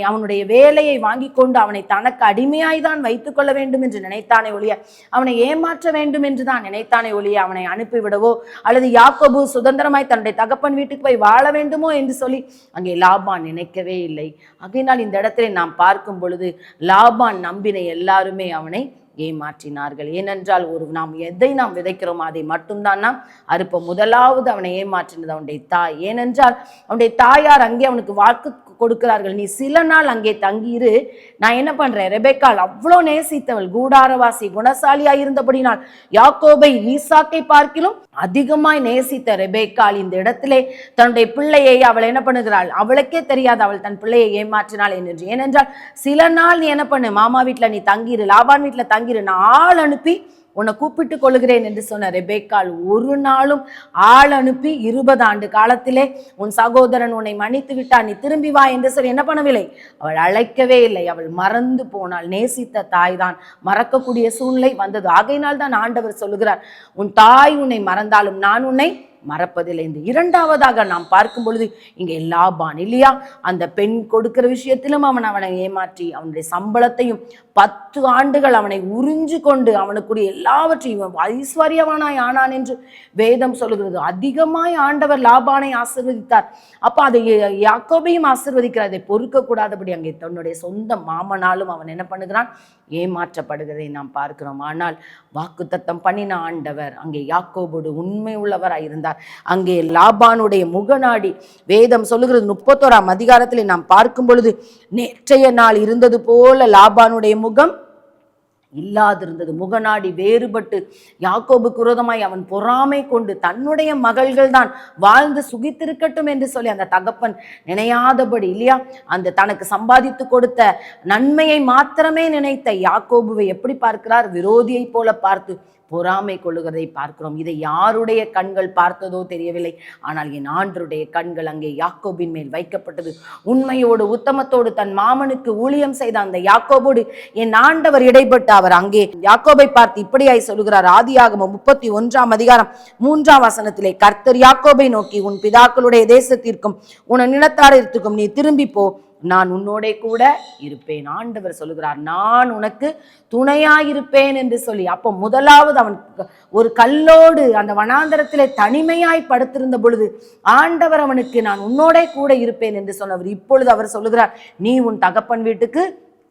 [SPEAKER 1] அவனுடைய வேலையை வாங்கி கொண்டு அவனை தனக்கு அடிமையாய்தான் வைத்துக் கொள்ள வேண்டும் என்று நினைத்தானே ஒழிய, அவனை ஏமாற்ற வேண்டும் என்று தான் நினைத்தானே ஒழிய, அவனை அனுப்பிவிடவோ அல்லது யாக்கோபு சுதந்திரமாய் தன்னுடைய தகப்பன் வீட்டுக்கு போய் வாழ வேண்டுமோ என்று சொல்லி அங்கே லாபான் நினைக்கவே இல்லை. ஆகையினால் இந்த இடத்திலே நாம் பார்க்கும் பொழுது லாபான் நம்பின எல்லாருமே அவனை ஏமாற்றினார்கள். ஏனென்றால் நாம் எதை நாம் விதைக்கிறோமோ அதை மட்டும்தான் நாம் அறுப்போம். முதலாவது அவனை ஏமாற்றினது அவனுடைய தாய். ஏனென்றால் அவனுடைய தாயார் அங்கே அவனுக்கு வாக்கு கொடுக்கிறார்கள், நீ சில நாள் அங்கே தங்கியிரு, நான் என்ன பண்றேன், ரெபெக்காள் அவ்வளோ நேசித்தவள், கூடாரவாசி குணசாலியாய் இருந்தபடினால் யாக்கோபை ஈசாக்கை பார்க்கிலும் அதிகமாய் நேசித்த ரெபெக்காள் இந்த இடத்திலே தன்னுடைய பிள்ளையை அவள் என்ன பண்ணுகிறாள், அவளுக்கே தெரியாது அவள் தன் பிள்ளையை ஏமாற்றினாள் என்று. ஏனென்றால் சில நாள் நீ என்ன பண்ணு, மாமா வீட்டுல நீ தங்கிரு, லாபான் வீட்டுல தங்கிரு, நான் ஆள் அனுப்பி உன்னை கூப்பிட்டு கொள்கிறேன் என்று சொன்ன ரெபெக்காள் ஒரு நாளும் ஆள் அனுப்பி 20 ஆண்டு காலத்திலே உன் சகோதரன் உன்னை மன்னித்து விட்டான், நீ திரும்பி வா என்று சொல்லி என்ன பண்ணவில்லை, அவள் அழைக்கவே இல்லை. அவள் மறந்து போனாள். நேசித்த தாய் தான் மறக்கக்கூடிய சூழ்நிலை வந்தது. ஆகையினால் தான் ஆண்டவர் சொல்லுகிறார், உன் தாய் உன்னை மறந்தாலும் நான் உன்னை மறப்பதில்லை என்று. 2வதாக நாம் பார்க்கும் பொழுது இங்கே லாபான் இல்லையா, அந்த பெண் கொடுக்கிற விஷயத்திலும் அவனை ஏமாற்றி அவனுடைய சம்பளத்தையும் 10 ஆண்டுகள் அவனை உறிஞ்சு கொண்டு அவனுக்குரிய எல்லாவற்றையும் ஐஸ்வர்யவானாய் ஆனான் என்று வேதம் சொல்லுகிறது. அதிகமாய் ஆண்டவர் லாபானை ஆசீர்வதித்தார். அப்ப அதை யாக்கோபையும் ஆசீர்வதிக்கிறார். அதை பொறுக்க கூடாதபடி அங்கே தன்னுடைய சொந்த மாமனாலும் அவன் என்ன பண்ணுகிறான், ஏமாற்றப்படுகிறதை நாம் பார்க்கிறோம். ஆனால் வாக்குத்தத்தம் பண்ணின ஆண்டவர் அங்கே யாக்கோபோடு உண்மை உள்ளவராய் இருந்தார். அங்கே லாபானுடைய முகநாடி வேதம் சொல்லுகிறது 31ஆம் அதிகாரத்திலே நாம் பார்க்கும் பொழுது, நேற்றைய நாள் இருந்தது போல லாபானுடைய முகம் இல்லாதிருந்தது. முகநாடி வேறுபட்டு யாக்கோபுக்கு விரோதமாய் அவன் பொறாமை கொண்டு தன்னுடைய மகள்கள் தான் வாழ்ந்து சுகித்திருக்கட்டும் என்று சொல்லி அந்த தகப்பன் நினையாதபடி இல்லையா, அந்த தனக்கு சம்பாதித்து கொடுத்த நன்மையை மாத்திரமே நினைத்த யாக்கோபுவை எப்படி பார்க்கிறார், விரோதியை போல பார்த்து பொறாமை கொள்ளுகிறதை பார்க்கிறோம். இதை யாருடைய கண்கள் பார்த்ததோ தெரியவில்லை. ஆனால் என் ஆண்டருடைய கண்கள் அங்கே யாக்கோபின் மேல் வைக்கப்பட்டது. உண்மையோடு உத்தமத்தோடு தன் மாமனுக்கு ஊழியம் செய்த அந்த யாக்கோபோடு என் ஆண்டவர் இடைப்பட்டு அவர் அங்கே யாக்கோபை பார்த்து இப்படியாய் சொல்லுகிறார். ஆதியாகமம் 31:3 கர்த்தர் யாக்கோபை நோக்கி, உன் பிதாக்களுடைய தேசத்திற்கும் உன் நிலத்தாரிற்கும் நீ திரும்பி போ, நான் உன்னோட கூட இருப்பேன். ஆண்டவர் சொல்லுகிறார், நான் உனக்கு துணையாயிருப்பேன் என்று சொல்லி. அப்போ முதலாவது அவன் ஒரு கல்லோடு அந்த வனாந்தரத்திலே தனிமையாய் படுத்திருந்த பொழுது ஆண்டவர் அவனுக்கு நான் உன்னோட கூட இருப்பேன் என்று சொன்னவர். இப்பொழுது அவர் சொல்லுகிறார், நீ உன் தகப்பன் வீட்டுக்கு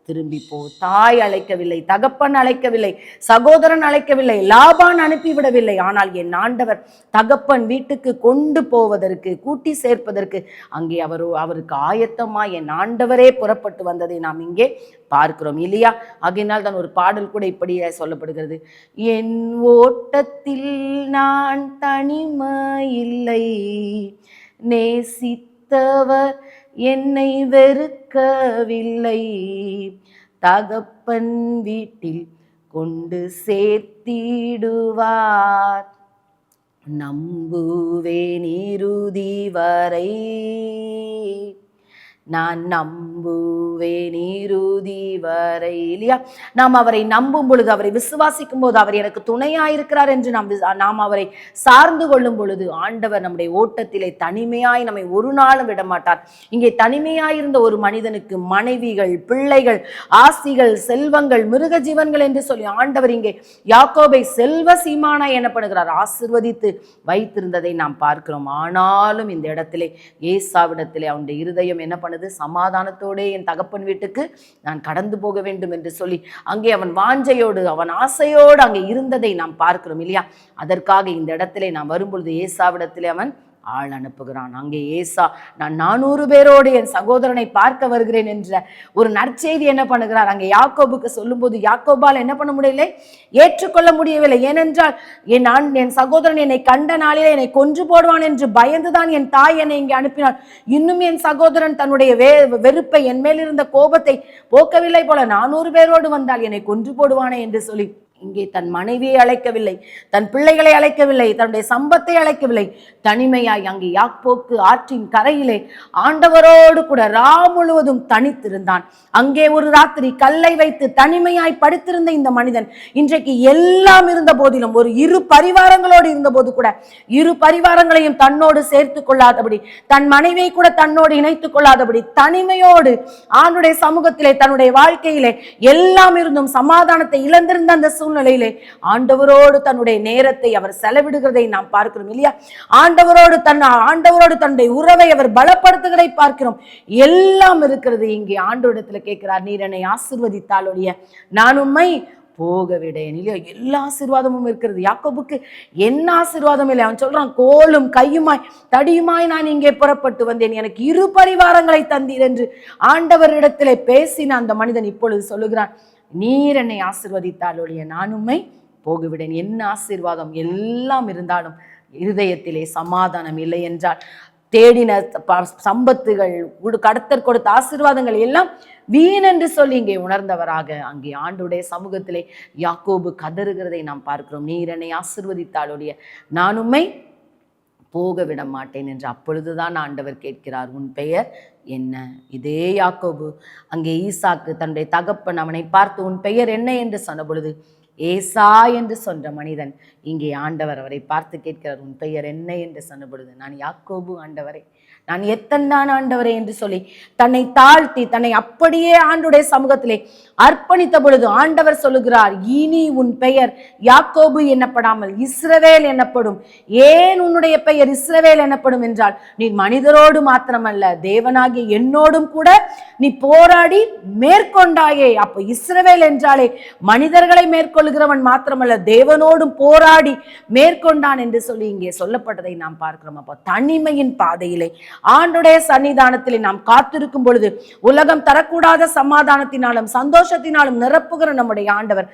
[SPEAKER 1] திரும்பி போ. தாய் அழைக்கவில்லை, தகப்பன் அழைக்கவில்லை, சகோதரன் அழைக்கவில்லை, லாபான் அனுப்பிவிடவில்லை. ஆனால் என் ஆண்டவர் தகப்பன் வீட்டுக்கு கொண்டு போவதற்கு, கூட்டி சேர்ப்பதற்கு அங்கே அவருக்கு ஆயத்தமாய் என் ஆண்டவரே புறப்பட்டு வந்ததை நாம் இங்கே பார்க்கிறோம் இல்லையா? ஆகையினால் தான் ஒரு பாடல் கூட இப்படியே சொல்லப்படுகிறது. என் ஓட்டத்தில் நான் தனிமையில்லை, நேசித்தவர் என்னை வெறுக்கவில்லை, தகப்பன் வீட்டில் கொண்டு சேர்த்திடுவார், நம்புவேன் இறுதி வரை, நான் நம்புவேன் இறுதி வரை இல்லையா? நாம் அவரை நம்பும் பொழுது, அவரை விசுவாசிக்கும் போது, அவர் எனக்கு துணையாயிருக்கிறார் என்று நாம் அவரை சார்ந்து கொள்ளும் பொழுது ஆண்டவர் நம்முடைய ஓட்டத்திலே தனிமையாய் நம்மை ஒரு நாளும் விடமாட்டார். இங்கே தனிமையாயிருந்த ஒரு மனிதனுக்கு மனைவிகள், பிள்ளைகள், ஆசிகள், செல்வங்கள், மிருக ஜீவன்கள் என்று சொல்லி ஆண்டவர் இங்கே யாக்கோபை செல்வ சீமானாய் எனப்படுகிறார் ஆசீர்வதித்து வைத்திருந்ததை நாம் பார்க்கிறோம். ஆனாலும் இந்த இடத்திலே ஏசாவிடத்திலே அவனுடைய இருதயம் என்ன பண்ணுது? சமாதானத்தோட என் தகப்பன் வீட்டுக்கு நான் கடந்து போக வேண்டும் என்று சொல்லி அங்கே அவன் வாஞ்சையோடு, அவன் ஆசையோடு அங்கே இருந்ததை நாம் பார்க்கிறோம் இல்லையா? அதற்காக இந்த இடத்திலே நாம் வரும்பொழுது ஏசாவிடத்திலே அவன் ஆள் அனுப்புகிறான். அங்கே ஏசா, நான் 400 பேரோடு என் சகோதரனை பார்க்க வருகிறேன் என்ற ஒரு நற்செய்தி என்ன பண்ணுகிறார் அங்கே சொல்லும் போது யாக்கோபால் என்ன பண்ண முடியவில்லை, ஏற்றுக்கொள்ள முடியவில்லை. ஏனென்றால் என் சகோதரன் என்னை கண்ட நாளிலே என்னை கொன்று போடுவான் என்று பயந்துதான் என் தாய் என்னை இங்கே அனுப்பினாள். இன்னும் என் சகோதரன் தன்னுடைய வெறுப்பை, என் மேல் இருந்த கோபத்தை போக்கவில்லை போல 400 பேரோடு வந்தால் என்னை கொன்று போடுவானே என்று சொல்லி இங்கே தன் மனைவியை அழைக்கவில்லை, தன் பிள்ளைகளை அழைக்கவில்லை, தன்னுடைய சம்பத்தை அழைக்கவில்லை. தனிமையாய் அங்கே யாக்கோப்பு ஆற்றின் கரையிலே ஆண்டவரோடு கூட ரா முழுவதும் தனித்திருந்தான். அங்கே ஒரு ராத்திரி கல்லை வைத்து தனிமையாய் படுத்திருந்த இந்த மனிதன் இன்றைக்கு எல்லாம் இருந்த போதிலும், ஒரு 2 பரிவாரங்களோடு இருந்த போது கூட 2 பரிவாரங்களையும் தன்னோடு சேர்த்து கொள்ளாதபடி, தன் மனைவியை கூட தன்னோடு இணைத்துக் கொள்ளாதபடி தனிமையோடு ஆண்டுடைய சமூகத்திலே, தன்னுடைய வாழ்க்கையிலே எல்லாம் இருந்தும் சமாதானத்தை இழந்திருந்த அந்த சூழ்நிலையிலே ஆண்டவரோடு தன்னுடைய நேரத்தை அவர் செலவிடுகிறதை நாம் பார்க்கிறோம் இல்லையா? ஆண்டவரோடு தன்னுடைய உறவை அவர் பலப்படுத்துகிறதை பார்க்கிறோம். எல்லாம் இருக்கிறது. இங்கே ஆண்டவரிடத்துல கேட்கிறார், நீர் என்னை ஆசீர்வதித்தாலொழிய நான் உம்மை போக விடேன் இல்லையா? எல்லா ஆசீர்வாதமும் இருக்கிறது. யாக்கோபுக்கு என்ன ஆசீர்வாதம் இல்லை. அவன் சொல்றான், கோலும் கையுமாய் தடியுமாய் நான் இங்கே புறப்பட்டு வந்தேன், எனக்கு 2 பரிவாரங்களை தந்தீர் என்று ஆண்டவரிடத்திலே பேசின அந்த மனிதன் இப்பொழுது சொல்லுகிறான், நீர் என்னை ஆசீர்வதித்தாலொழிய நான் உம்மை போகவிடேன். என்ன ஆசீர்வாதம் எல்லாம் இருந்தாலும் இருதயத்திலே சமாதானம் இல்லை என்றால், தேடின சம்பத்துகள், கடத்தர் கொடுத்த ஆசீர்வாதங்கள் எல்லாம் வீண் என்று சொல்லி இங்கே உணர்ந்தவராக அங்கே ஆண்டுடைய சமூகத்திலே யாக்கோபு கதறுகிறதை நாம் பார்க்கிறோம். நீர் என்னை ஆசீர்வதித்தாலொழிய நான் உம்மை போக விட மாட்டேன் என்று. அப்பொழுதுதான் ஆண்டவர் கேட்கிறார், உன் பெயர் என்ன? இதே யாக்கோபு அங்கே ஈசாக்கு தன்னுடைய தகப்பன் அவனை பார்த்து உன் பெயர் என்ன என்று சொன்ன பொழுது ஏசா என்று சொன்ன மனிதன் இங்கே ஆண்டவர் அவரை பார்த்து கேட்கிறார், உன் பெயர் என்ன என்று சொன்ன பொழுது நான் யாக்கோபு ஆண்டவரே, நான் எத்தன்தான் ஆண்டவரே என்று சொல்லி தன்னை தாழ்த்தி தன்னை அப்படியே ஆண்டுடைய சமூகத்திலே அர்ப்பணித்த பொழுது ஆண்டவர் சொல்லுகிறார், இனி உன் பெயர் யாக்கோபு என்னப்படாமல் இஸ்ரவேல் என்னப்படும். ஏன் உன்னுடைய பெயர் இஸ்ரவேல் என்னப்படும் என்றால், நீ மனிதரோடு மாத்திரமல்ல தேவனாகிய என்னோடும் கூட நீ போராடி மேற்கொண்டாயே. அப்போ இஸ்ரவேல் என்றாலே மனிதர்களை மேற்கொள்கிறவன் மாத்திரமல்ல, தேவனோடும் போராடி மேற்கொண்டான் என்று சொல்லி இங்கே சொல்லப்பட்டதை நாம் பார்க்கிறோம். அப்போ தனிமையின் பாதையிலே ஆண்டுடைய சன்னிதானத்திலே நாம் காத்திருக்கும் பொழுது உலகம் தரக்கூடாத சமாதானத்தினாலும் சந்தோஷத்தினாலும் நிரப்புகிற நம்முடைய ஆண்டவர்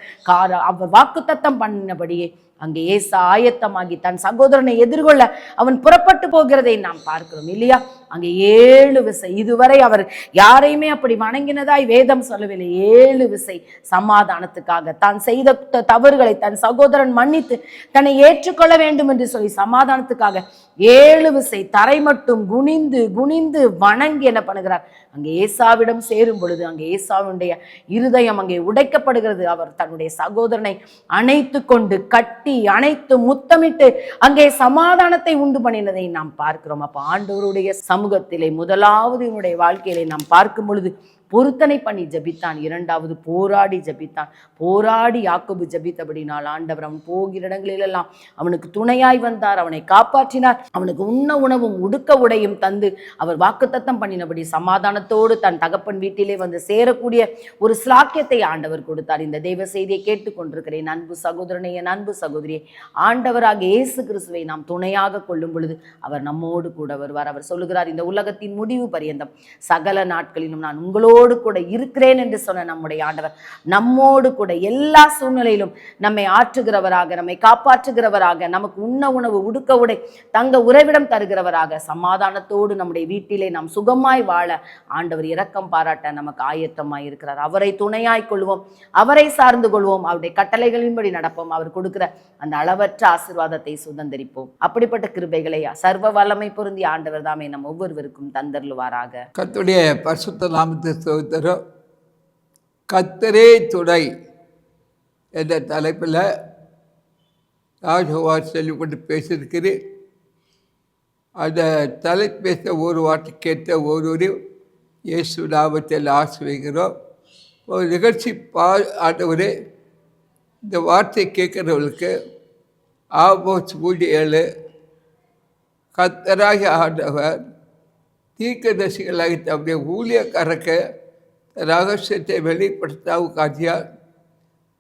[SPEAKER 1] அவர் வாக்குத்தத்தம் பண்ணினபடியே அங்கே இயேசு ஆயத்தமாகி தன் சகோதரனை எதிர்கொள்ள அவன் புறப்பட்டு போகிறதை நாம் பார்க்கிறோம் இல்லையா? அங்கே 7 விசை, இதுவரை அவர் யாரையுமே அப்படி வணங்கினதாய் வேதம் சொல்லவில்லை. 7 விசை சமாதானத்துக்காக தான் செய்த தவறுகளை தன் சகோதரன் மன்னித்து தன்னை ஏற்றுக்கொள்ள வேண்டும் என்று சொல்லி சமாதானத்துக்காக 7 விசை தரை மட்டும் குனிந்து குனிந்து வணங்கி என்ன பண்ணுகிறார்? அங்கே ஏசாவிடம் சேரும் பொழுது அங்கே ஏசாவுடைய இருதயம் அங்கே உடைக்கப்படுகிறது. அவர் தன்னுடைய சகோதரனை அணைத்து கொண்டு கட்டி அணைத்து முத்தமிட்டு அங்கே சமாதானத்தை உண்டு பண்ணினதை நாம் பார்க்கிறோம். அப்ப ஆண்டவருடைய சமூகத்திலே முதலாவது இவனுடைய வாழ்க்கையிலே நாம் பார்க்கும் பொழுது பொருத்தனை பண்ணி ஜபித்தான். 2வது போராடி ஜபித்தான். போராடி யாக்கோபு ஜபித்தபடினால் ஆண்டவர் அவன் போகிற இடங்களிலெல்லாம் அவனுக்கு துணையாய் வந்தார், அவனை காப்பாற்றினார். அவனுக்கு உண்ண உணவும் உடுக்க உடையும் தந்து அவர் வாக்குத்தத்தம் பண்ணினபடி சமாதானத்தோடு தன் தகப்பன் வீட்டிலே வந்து சேரக்கூடிய ஒரு ஸ்லாக்கியத்தை ஆண்டவர் கொடுத்தார். இந்த தெய்வ செய்தியை கேட்டுக்கொண்டிருக்கிறேன் அன்பு சகோதரனே, என் அன்பு சகோதரியே, ஆண்டவராக இயேசு கிறிஸ்துவை நாம் துணையாக கொள்ளும் பொழுது அவர் நம்மோடு கூட வருவார். அவர் சொல்லுகிறார், இந்த உலகத்தின் முடிவு பரியந்தம் சகல நாட்களிலும் நான் உங்களோடு கூட இருக்கிறேன் என்று சொன்ன நம்முடைய ஆண்டவர் நம்மோடு கூட எல்லா சூழ்நிலையிலும் நம்மை ஆற்றுகிறவராக, நம்மை காப்பாற்றுகிறவராக, நமக்கு உண்ண உணவு உடுக்க உடை தங்க உறைவிடம் தருகிறவராக, சமாதானத்தோடு நம்முடைய வீட்டிலே நாம் சுகமாய் வாழ ஆண்டவர் இரக்கம் பாராட்ட நமக்கு ஆயத்தமாய் இருக்கிறார். அவரை துணையாய் கொள்வோம், அவரை சார்ந்து கொள்வோம், அவருடைய கட்டளைகளின்படி நடப்போம், அவர் கொடுக்கிற அந்த அளவற்ற ஆசீர்வாதத்தை சுதந்திரிப்போம். அப்படிப்பட்ட கிருபைகளை சர்வ வல்லமை பொருந்திய ஆண்டவர் தாமே நம் ஒவ்வொருவருக்கும் தந்தருளுவாராக.
[SPEAKER 2] கர்த்தருடைய பரிசுத்த நாமத்தை ஸ்தோத்திரம். கர்த்தரே துணை என்ற தலைப்பில் ராஜகுமார் சொல்லிக் கொண்டு பேசியிருக்கிறேன். அந்த தலைப்பு பேச ஒரு வார்த்தை கேட்ட ஒருவரையும் இயேசு நாமத்தில் ஆசிர்வதிக்கிறோம். ஒரு நிகழ்ச்சி ஆண்டவரே, இந்த வார்த்தை கேட்குறவர்களுக்கு ஆமோஸ் 3:7 கர்த்தராகிய ஆண்டவர் தீர்க்கதரிசிகளாகி தம்முடைய ஊழியக்காரருக்கு ரகசியத்தை வெளிப்படுத்தாவுக்காட்டியால்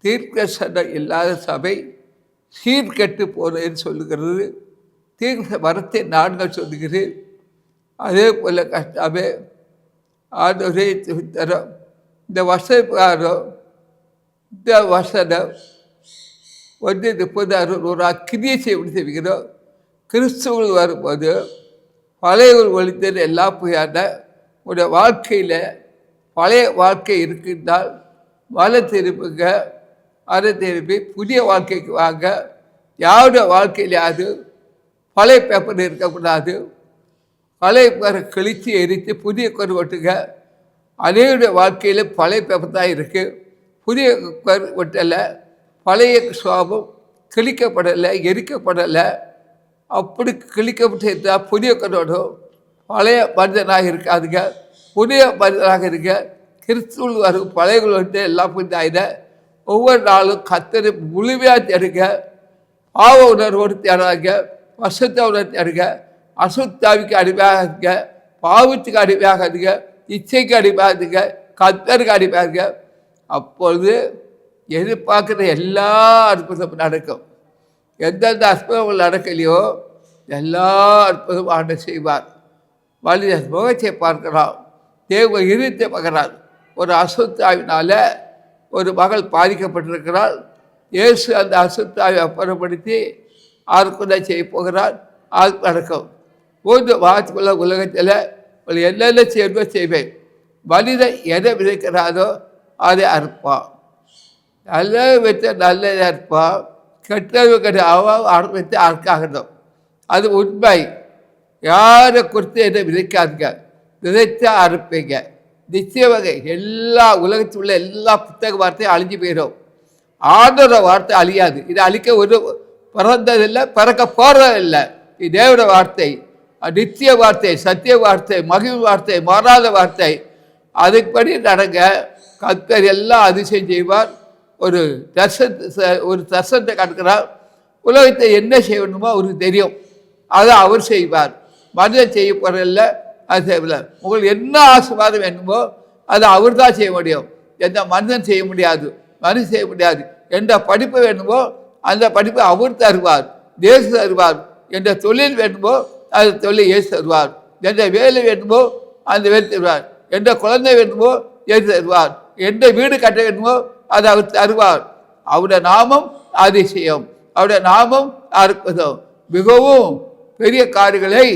[SPEAKER 2] தீர்க்கதரிசனம் இல்லாத சபை சீர்கெட்டு போனதுன்னு சொல்லுகிறது. தீர்க்க வரத்தை நான்கள் சொல்லுகிறேன். அதே போல் கஷ்டமே ஆண்டவரே தரும். இந்த வசனம் இந்த வசனம் 1:30 ஒரு அக்கிரியை செய்ய செய்கிறோம். கிறிஸ்துவர்கள் வரும்போது பழையவர் ஒழித்தது எல்லாம் போயாத உடைய வாழ்க்கையில் பழைய வாழ்க்கை இருக்கின்றால் மலை திரும்புங்க, அதை திரும்பி புதிய வாழ்க்கைக்கு வாங்க. யாருடைய வாழ்க்கையிலாவது பழைய பேப்பர் இருக்கக்கூடாது. பழைய பேரை கிழித்து எரித்து புதிய கரு ஒட்டுங்க. அநேகருடைய வாழ்க்கையில் பழைய பேப்பர் தான் இருக்குது, புதிய கரு ஒட்டலை. பழைய சுவாபம் கிழிக்கப்படலை, எரிக்கப்படலை. அப்படி கிழிக்கப்பட்டு இருந்தால் புதிய கண்ணோடும் பழைய மனிதனாக இருக்காதுங்க, புதிய மனிதனாக இருக்க. கிறிஸ்துவ வரும் பழையகள் வந்து எல்லாம் புரிந்தாயின. ஒவ்வொரு நாளும் கர்த்தரை முழுமையாக தேடுங்க. பாவ உணர்வோடு தேடாங்க, வசத்த உணர்வு தேடுங்க. அசுத்தாவிக்கு அடிமையாக இருங்க, பாவத்துக்கு அடிமையாக இருங்க, இச்சைக்கு அடிமையாக இருங்க, கர்த்தருக்கு அடிமையாக இருங்க. அப்பொழுது எதிர்பார்க்குற எல்லா அற்புதமும் நடக்கும். எந்தெந்த அற்புதங்கள் நடக்கலையோ எல்லா அற்புதமும் ஆண்டு செய்வார். மனித முகத்தை பார்க்கிறான், தேவ இருத்தை பார்க்கிறார். ஒரு அசுத்தாவினால ஒரு மகள் பாதிக்கப்பட்டிருக்கிறாள். இயேசு அந்த அசுத்தாவை அப்புறப்படுத்தி ஆர்க்குதை செய்ய போகிறார். அது நடக்கும். 3 வாரத்துக்குள்ள உலகத்தில் என்னென்ன செய்வோ செய்வேன். மனிதன் எதை விதைக்கிறாரோ அதை அறுப்பான். நல்லது வச்ச நல்லதை அறுப்பான், கெட்டது வச்சு அறுக்காகணும். அது உண்மை. யாரை குறித்து என்ன விதைக்காதுங்க, விதைச்சா அறுப்பீங்க நிச்சயமாக. எல்லா உலகத்தில் உள்ள எல்லா புத்தக வார்த்தையும் அழிஞ்சு போயிடும். ஆண்டோட வார்த்தை அழியாது. இது அழிக்க ஒரு பிறந்ததில்லை, பிறக்க போறதில்லை. இது தேவட வார்த்தை, நித்திய வார்த்தை, சத்திய வார்த்தை, மகிழ் வார்த்தை, மாறாத வார்த்தை. அதுபடி நடங்க. கர்த்தர் எல்லாம் அதிசயம் செய்வார். ஒரு தர்சனத்தை கற்கிறார். உலகத்தை என்ன செய்யணுமோ அவருக்கு தெரியும், அதை அவர் செய்வார். மனிதன் செய்ய போறதில்ல, அது செய்யல. உங்களுக்கு என்ன ஆசீர்வாதம் வேணுமோ அதை அவர் தான் செய்ய முடியும். எந்த மனிதன் செய்ய முடியாது, மனிதன் செய்ய முடியாது. எந்த படிப்பு வேணுமோ அந்த படிப்பை அவர் தருவார், இயேசு தருவார். எந்த தொழில் வேணுமோ அந்த தொழில் இயேசு தருவார். எந்த வேலை வேணுமோ அந்த வேலை தருவார். எந்த குழந்தை வேணுமோ இயேசு தருவார். எந்த வீடு கட்ட வேணுமோ அதை அவர் தருவார். அவருடைய நாமம் அதிசயம். அவருடைய நாமம் அற்புதம். மிகவும் பெரிய காரியங்களை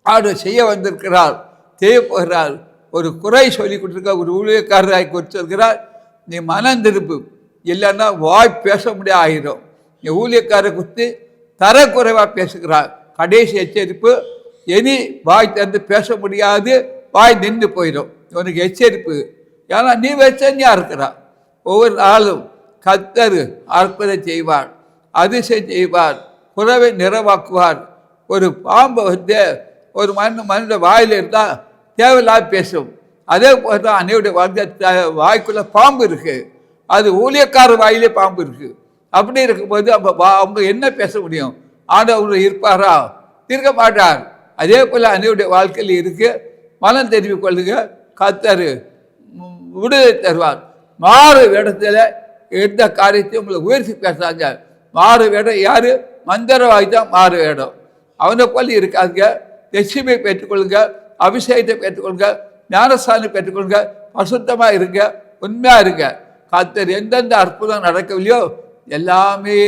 [SPEAKER 2] அவர் செய்ய வந்திருக்கிறார், செய்ய போகிறார். ஒரு குறை சொல்லி கொடுத்துருக்க ஒரு ஊழியக்காரராய் கொடுத்திருக்கிறார். நீ மனம் திருப்பு, இல்லைன்னா வாய் பேச முடியாது ஆயிரும். நீ ஊழியக்காரரை குறித்து தரக்குறைவாக பேசுகிறார். கடைசி எச்சரிப்பு, இனி வாய் திறந்து பேச முடியாது, வாய் நின்று போயிடும். உனக்கு எச்சரிப்பு. ஏன்னா நீ வச்சனியா இருக்கிறார். ஒவ்வொரு நாளும் கர்த்தர் அற்புதம் செய்வார், அதிசயம் செய்வார், குறைவை நிறைவாக்குவார். ஒரு பாம்பை ஒரு மனித வாயில் இருந்தால் தேவையில்லாத பேசும். அதே போல தான் அன்னையுடைய வாய்க்குள்ள பாம்பு இருக்கு. அது ஊழியக்கார வாயிலே பாம்பு இருக்கு. அப்படி இருக்கும்போது அவங்க என்ன பேச முடியும்? ஆண்டவர் இருப்பாரா? இருக்க மாட்டார். அதே போல அன்னையுடைய வாழ்க்கையில் இருக்கு. மனம் தெரிவிக் கொள்ளுங்க, கர்த்தர் விடுதலை தருவார். மாறு வேடத்தில் எந்த காரியத்தையும் உங்களை உயர்த்தி பேசுறாங்க. மாறு வேடம் யாரு? மந்திரவாதி தான் மாறு வேடம். அவனை போல இருக்காதுங்க. லட்சுமியை பெற்றுக்கொள்ளுங்க, அபிஷேகத்தை பெற்றுக்கொள்ளுங்க, ஞானஸ்தானம் பெற்றுக்கொள்ளுங்க, பசுத்தமாக இருங்க, உண்மையாக இருங்க. கர்த்தர் எந்தெந்த அற்புதம் நடக்கவில்லையோ எல்லாமே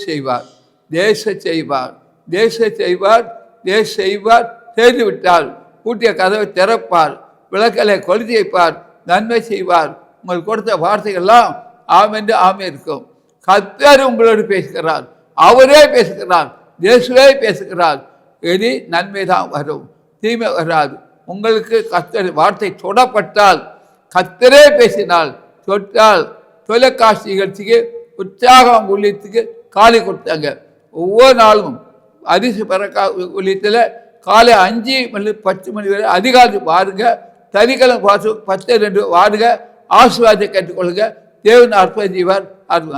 [SPEAKER 2] செய்வார். தேச செய்வார், தேச செய்வார், தேச செய்வார். செய்து விட்டால் கூட்டிய கதவை திறப்பார், விளக்கலை கொளுத்தி வைப்பார், நன்மை செய்வார். உங்களுக்கு கொடுத்த வார்த்தைகள்லாம் ஆமென்று ஆமே இருக்கும். கர்த்தர் உங்களோடு பேசுகிறார், அவரே பேசுகிறார், இயேசுவே பேசுகிறார். இனி நன்மை தான் வரும், தீமை வராது. உங்களுக்கு கர்த்தர் வார்த்தை தொடப்பட்டால், கர்த்தரே பேசினால், தொட்டால், தொலைக்காட்சி நிகழ்ச்சிக்கு உற்சாகம் ஊழியத்துக்கு காலை கொடுத்தாங்க. ஒவ்வொரு நாளும் அரிசி பறக்கா ஊழியத்தில் காலை 5 மணி 10 மணி வரை அதிகாலை பாருங்க, தனிக்கிழமை 10-2 வாருங்க, ஆசீர்வாதத்தை கேட்டுக்கொள்ளுங்க. தேவன் அற்புதம் செய்வார்.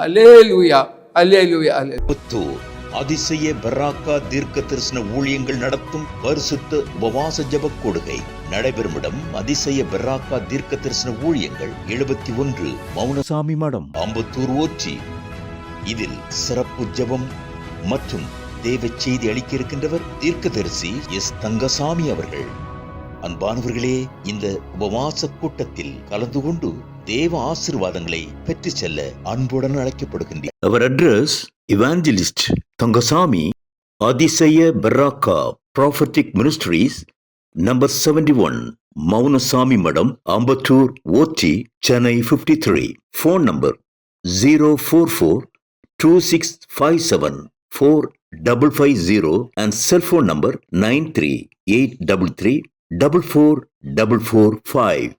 [SPEAKER 2] அல்லேலூயா, அல்லேலூயா, அல்லேலூயா.
[SPEAKER 3] புத்தூர் அதிசய பெராக்கா தீர்க்க தரிசன ஊழியங்கள் நடத்தும் பரிசுத்த உபவாச ஜெப கொடுகை நடைபெறும் இடம் அதிசய பெராக்கா தீர்க்க தரிசன ஊழியங்கள் 71 மௌனசாமி மடம், அம்பத்தூர் ஓச்சி. இதில் சிறப்பு ஜெபம் மற்றும் தேவ செய்தி அளிக்க இருக்கின்றவர் தீர்க்கதரிசி எஸ். தங்கசாமி அவர்கள். அன்பானவர்களே, இந்த உபவாச கூட்டத்தில் கலந்து கொண்டு தேவ ஆசீர்வாதங்களை பெற்று செல்ல அன்புடன் அழைக்கப்படுகின்றனர். அவர் address Evangelist Thangasamy, Adisaya Baraka Prophetic Ministries, number 71, Maunasamy Madam, Ambattur, Oti, Chennai 53. Phone number 044-2657-4550 and cell phone number 93-833-44445.